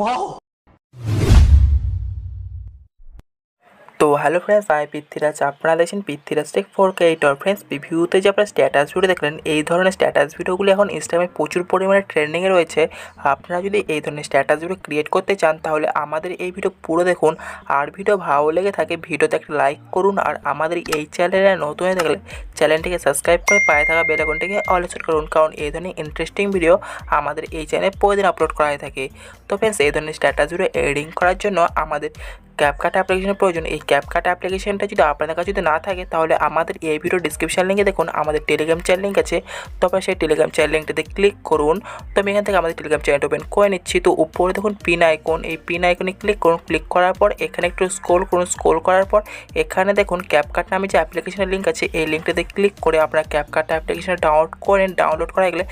Wow. তো hello friends, আমি পৃথ্বীরাজ। আপনারা দেখছেন পৃথ্বীরাজ টেক 4K ফ্রেন্ডস। প্রিভিউতে যে আপনারা স্ট্যাটাস ভিডিও দেখলেন, এই ধরনের স্ট্যাটাস ভিডিওগুলি এখন ইনস্টাগ্রামে প্রচুর পরিমাণে ট্রেন্ডিংয়ে রয়েছে। আপনারা যদি এই ধরনের স্ট্যাটাস ভিডিও ক্রিয়েট করতে চান, তাহলে আমাদের এই ভিডিও পুরো দেখুন। আর ভিডিও ভালো লেগে থাকে ভিডিওতে একটা লাইক করুন। আর আমাদের এই চ্যানেলে নতুন হয়ে থাকলে চ্যানেলটিকে সাবস্ক্রাইব করে পায়ে থাকা বেল আইকনটিকে অলে সেট করুন, কারণ এই ধরনের ইন্টারেস্টিং ভিডিও আমাদের এই চ্যানেলে প্রতিদিন আপলোড করা হয়ে থাকে। তো ফ্রেন্ডস, এই ধরনের স্ট্যাটাস ভিডিও এডিটিং করার জন্য আমাদের CapCut অ্যাপ্লিকেশনের প্রয়োজন। এই CapCut অ্যাপ্লিকেশনটা যদি আপনাদের কাছে যদি না থাকে, তাহলে আমাদের এই ভিডিও ডিসক্রিপশন লিঙ্কে দেখুন আমাদের টেলিগ্রাম চ্যানেল লিঙ্ক আছে। তবে সেই টেলিগ্রাম চ্যানেল লিঙ্কটাতে ক্লিক করুন। তো আমি এখান থেকে আমাদের টেলিগ্রাম চ্যানেলটা ওপেন করে নিচ্ছি। তো উপরে দেখুন পিন আইকন, এই পিন আইকনে ক্লিক করুন। ক্লিক করার পর এখানে একটু স্ক্রল করুন। স্ক্রল করার পর এখানে দেখুন CapCut নামে যে অ্যাপ্লিকেশনের লিঙ্ক আছে, এই লিঙ্কটাতে ক্লিক করে আপনারা CapCut অ্যাপ্লিকেশনটা ডাউনলোড করেন। ডাউনলোড করা গেলে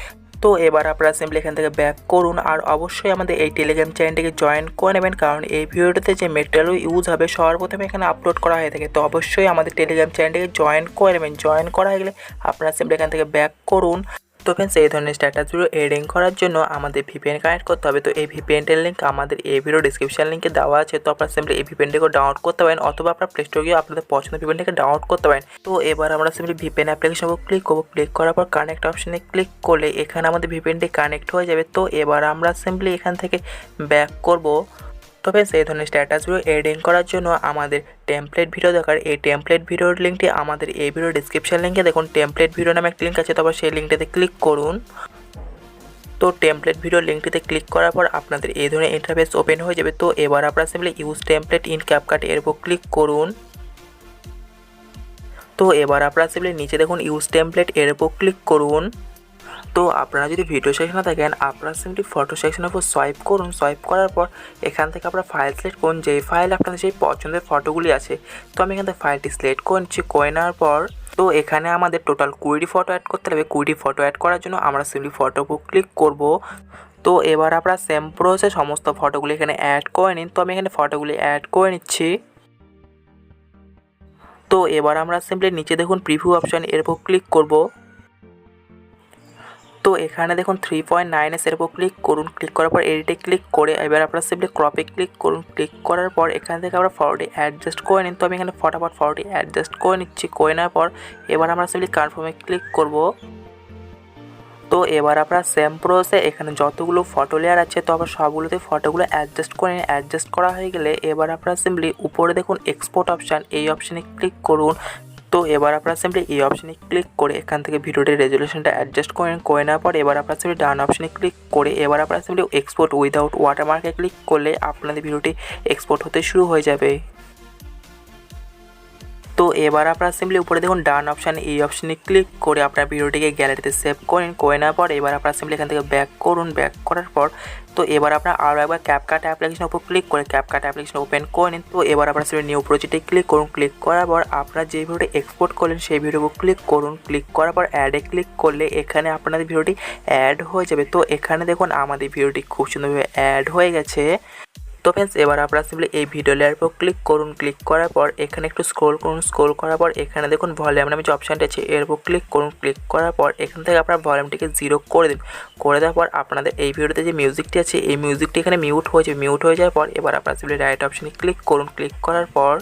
তো এবার আপনারা সিম্পলি এখান থেকে ব্যাক করুন। আর অবশ্যই আমাদের এই টেলিগ্রাম চ্যানেলটিকে জয়েন করে নেবেন, কারণ এই ভিডিওটাতে যে মেটেরিয়াল ইউজ হবে সবার প্রথমে এখানে আপলোড করা হয়ে থাকে। তো অবশ্যই আমাদের টেলিগ্রাম চ্যানেলটিকে জয়েন করে নেবেন। জয়েন করা হয়ে গেলে আপনারা সিম্পলি এখান থেকে ব্যাক করুন। তো ফ্রেন্ডস, এই ধরনের স্ট্যাটাসগুলো এডিং করার জন্য আমাদের ভিপিএন কানেক্ট করতে হবে। তো এই ভিপিএনটার লিঙ্ক আমাদের এই ভিডিও ডিসক্রিপশন লিঙ্কে দেওয়া আছে। তো আপনারা সিম্পলি এই ভিপিএনটিকে ডাউনলোড করতে পারেন, অথবা আপনার প্লে স্টোরে গিয়ে আপনাদের পছন্দের ভিপিএনটিকে ডাউনলোড করতে পারেন। তো এবার আমরা সিম্পলি ভিপিএন অ্যাপ্লিকেশন উপর ক্লিক করবো। ক্লিক করার পর কানেক্ট অপশনে ক্লিক করলে এখানে আমাদের ভিপিএনটি কানেক্ট হয়ে যাবে। তো এবার আমরা সিম্পলি এখান থেকে ব্যাক করব। তো ফ্রেন্ডস, এই ধরনের স্ট্যাটাসগুলো এডিং করার জন্য আমাদের টেমপ্লেট ভিডিও দরকার। এই টেমপ্লেট ভিডিওর লিঙ্কটি আমাদের এই ভিডিও ডিসক্রিপশন লিঙ্কে দেখুন টেমপ্লেট ভিডিও নামে একটা লিঙ্ক আছে। তারপর সেই লিঙ্কটাতে ক্লিক করুন। তো টেমপ্লেট ভিডিও লিঙ্কটিতে ক্লিক করার পর আপনাদের এই ধরনের ইন্টারফেস ওপেন হয়ে যাবে। তো এবার আপনারা simply use template in CapCut এর উপর ক্লিক করুন। তো এবার আপনারা সিম্পলি নিচে দেখুন ইউজ টেমপ্লেট এর উপর ক্লিক করুন। তো আপনারা যদি ভিডিও সেকশনে থাকেন, আপনারা সিম্পলি ফটো সেকশনের উপর সোয়াইপ করুন। সোয়াইপ করার পর এখান থেকে আপনারা ফাইল সিলেক্ট করুন, যেই ফাইল আপনাদের সেই পছন্দের ফটোগুলি আছে। তো আমি এখান থেকে ফাইলটি সিলেক্ট করে নিচ্ছি। করে নেওয়ার পর তো এখানে আমাদের টোটাল 20টি ফটো অ্যাড করতে হবে। 20টি ফটো অ্যাড করার জন্য আমরা সিম্পলি ফটো উপর ক্লিক করব। তো এবার আপনারা সেম প্রসেসে সমস্ত ফটোগুলি এখানে অ্যাড করে নিন। তো আমি এখানে ফটোগুলি অ্যাড করে নিচ্ছি। তো এবার আমরা সিম্পলি নিচে দেখুন প্রিভিউ অপশন এর উপর ক্লিক করব। তো এখানে দেখুন 3.9 এর উপর ক্লিক করুন। ক্লিক করার পর এডিটে ক্লিক করে এবার আপনারা সিম্পলি ক্রপে ক্লিক করুন। ক্লিক করার পর এখান থেকে আমরা ফটোটি অ্যাডজাস্ট করে নিন। তো আমি এখানে ফটাফট ফটোটি অ্যাডজাস্ট করে নিচ্ছি। করে নেওয়ার পর এবার আমরা সিম্পলি কনফার্মে ক্লিক করব। তো এবার আপনারা সেম প্রসেসে এখানে যতগুলো ফটো লেয়ার আছে, তো আবার সবগুলোতে ফটোগুলো অ্যাডজাস্ট করে নিন। অ্যাডজাস্ট করা হয়ে গেলে এবার আপনারা সিম্পলি উপরে দেখুন এক্সপোর্ট অপশান, এই অপশানে ক্লিক করুন। তো এবার আপনারা সিম্পলি এই অপশানে ক্লিক করে এখান থেকে ভিডিওটির রেজুলেশনটা অ্যাডজাস্ট করেন। করে নেওয়ার পর এবার আপনারা সিম্পলি ডান অপশানে ক্লিক করে এবার আপনারা সিম্পলি এক্সপোর্ট উইদাউট ওয়াটারমার্কে ক্লিক করলে আপনাদের ভিডিওটি এক্সপোর্ট হতে শুরু হয়ে যাবে। তো এবার আপনারা সিম্পলি উপরে দেখুন ডান অপশান, এই অপশানে ক্লিক করে আপনার ভিডিওটিকে গ্যালারিতে সেভ করেন। করে নেওয়ার পর এবার আপনারা সিম্পলি এখান থেকে ব্যাক করুন। ব্যাক করার পর তো এবার আপনারা আরও একবার CapCut অ্যাপ্লিকেশনের উপর ক্লিক করে CapCut অ্যাপ্লিকেশন ওপেন করে নিন। তো এবার আপনারা সিম্পলি নিউ প্রজেক্টে ক্লিক করুন। ক্লিক করার পর আপনারা যে ভিডিওটি এক্সপোর্ট করলেন সেই ভিডিওর উপর ক্লিক করুন। ক্লিক করার পর অ্যাডে ক্লিক করলে এখানে আপনাদের ভিডিওটি অ্যাড হয়ে যাবে। তো এখানে দেখুন আমাদের ভিডিওটি খুব সুন্দরভাবে অ্যাড হয়ে গেছে। তো ফ্রেন্ডস, এবার আপনারা সিম্পলি এই ভিডিও লেয়ার উপর ক্লিক করুন। ক্লিক করার পর এখানে একটু স্ক্রল করুন। স্ক্রল করার পর এখানে দেখুন ভলিউম নামে যে অপশানটা আছে এর উপর ক্লিক করুন। ক্লিক করার পর এখান থেকে আপনারা ভলিউমটিকে 0 করে দিন। করে দেওয়ার পর আপনাদের এই ভিডিওতে যে মিউজিকটি আছে এই মিউজিকটি এখানে মিউট হয়ে যাবে। মিউট হয়ে যাওয়ার পর এবার আপনারা সিম্পলি রাইট অপশানে ক্লিক করুন। ক্লিক করার পর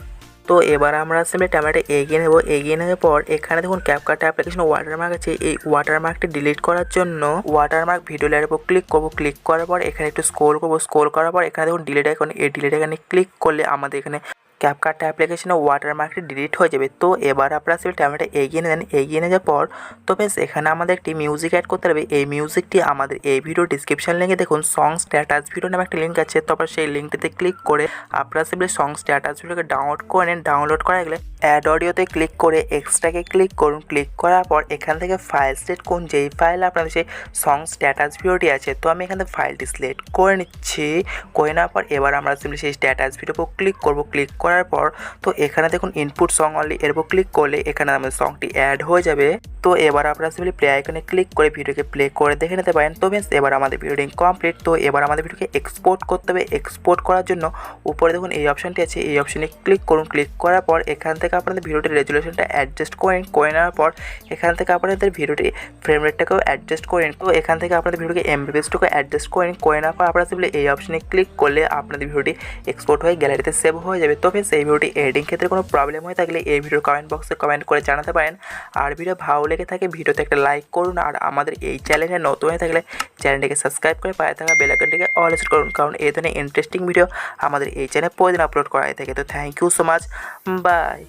তো এবার আমরা সিম্পলি ক্যামেরাটা এগিয়ে নেব। এগিয়ে নেওয়ার পর এখানে দেখুন CapCut অ্যাপ্লিকেশন ওয়াটারমার্ক আছে। এই ওয়াটারমার্কটি ডিলিট করার জন্য ওয়াটারমার্ক ভিডিও লেয়ারের উপর ক্লিক করব। ক্লিক করার পর এখানে একটু স্ক্রল করব। স্ক্রল করার পর এখানে দেখুন ডিলিট আইকন, এই ডিলিট আইকনে ক্লিক করলে আমাদের এখানে CapCut অ্যাপ্লিকেশনে ওয়াটারমার্কটি ডিলিট হয়ে যাবে। তো এবার আপনারা সিম্পলি ক্যামেরাটা এগিয়ে নেন। এগিয়ে নিয়ে যাওয়ার পর তো বেশ এখানে আমাদের একটি মিউজিক অ্যাড করতে হবে। এই মিউজিকটি আমাদের এই ভিডিও ডিসক্রিপশন লিঙ্কে দেখুন সং স্ট্যাটাস ভিডিও নামে একটা লিঙ্ক আছে। তারপর সেই লিঙ্কটিতে ক্লিক করে আপনারা সিম্পলি সং স্ট্যাটাস ভিডিওকে ডাউনলোড করে নেন। ডাউনলোড করা গেলে অ্যাড অডিওতে ক্লিক করে এক্সট্রাকে ক্লিক করুন। ক্লিক করার পর এখান থেকে ফাইল সিলেক্ট করুন, যেই ফাইল আপনাদের সেই সং স্ট্যাটাস ভিডিওটি আছে। তো আমি এখান থেকে ফাইলটি সিলেক্ট করে নিচ্ছি। করে নেওয়ার পর এবার আমরা সিম্পলি সেই স্ট্যাটাস ভিডিওর উপর ক্লিক করব। ক্লিক করার পর তো এখানে দেখুন ইনপুট সং অনলি এর উপর ক্লিক করলে এখানে আমাদের সংটি অ্যাড হয়ে যাবে। তো এবার আপনারা সিম্পলি প্লে আইকনে ক্লিক করে ভিডিওকে প্লে করে দেখে নিতে পারেন। তো ফ্রেন্ডস এবার আমাদের ভিডিওটি কমপ্লিট। তো এবার আমাদের ভিডিওকে এক্সপোর্ট করতে হবে। এক্সপোর্ট করার জন্য উপরে দেখুন এই অপশানটি আছে, এই অপশানে ক্লিক করুন। ক্লিক করার পর এখান থেকে আপনাদের ভিডিওটির রেজুলেশনটা অ্যাডজাস্ট করে নেওয়ার পর এখান থেকে আপনাদের ভিডিওটি ফ্রেম রেটটাকেও অ্যাডজাস্ট করে নিন। তো এখান থেকে আপনাদের ভিডিওকে এমবিপিএসটাকে অ্যাডজাস্ট করে নেওয়ার পর আপনারা সিম্পলি এই অপশানে ক্লিক করলে আপনাদের ভিডিওটি এক্সপোর্ট হয়ে গ্যালারিতে সেভ হয়ে যাবে। তো ফ্রেন্ডস এই ভিডিওটি এডিটিং ক্ষেত্রে কোনো প্রবলেম হয়ে থাকলে এই ভিডিওর কমেন্ট বক্সে কমেন্ট করে জানাতে পারেন। আর ভিডিও ভালো লেগে থাকে ভিডিওতে একটা লাইক করুন। আর আমাদের এই চ্যানেলে নতুন হয়ে থাকলে চ্যানেলটিকে সাবস্ক্রাইব করে পাশে থাকা বেল আইকনটিকে অল সেট করুন, কারণ এই ধরনের ইন্টারেস্টিং ভিডিও আমাদের এই চ্যানেলে প্রতিদিন আপলোড করা হয়ে থাকে। তো thank you so much, by.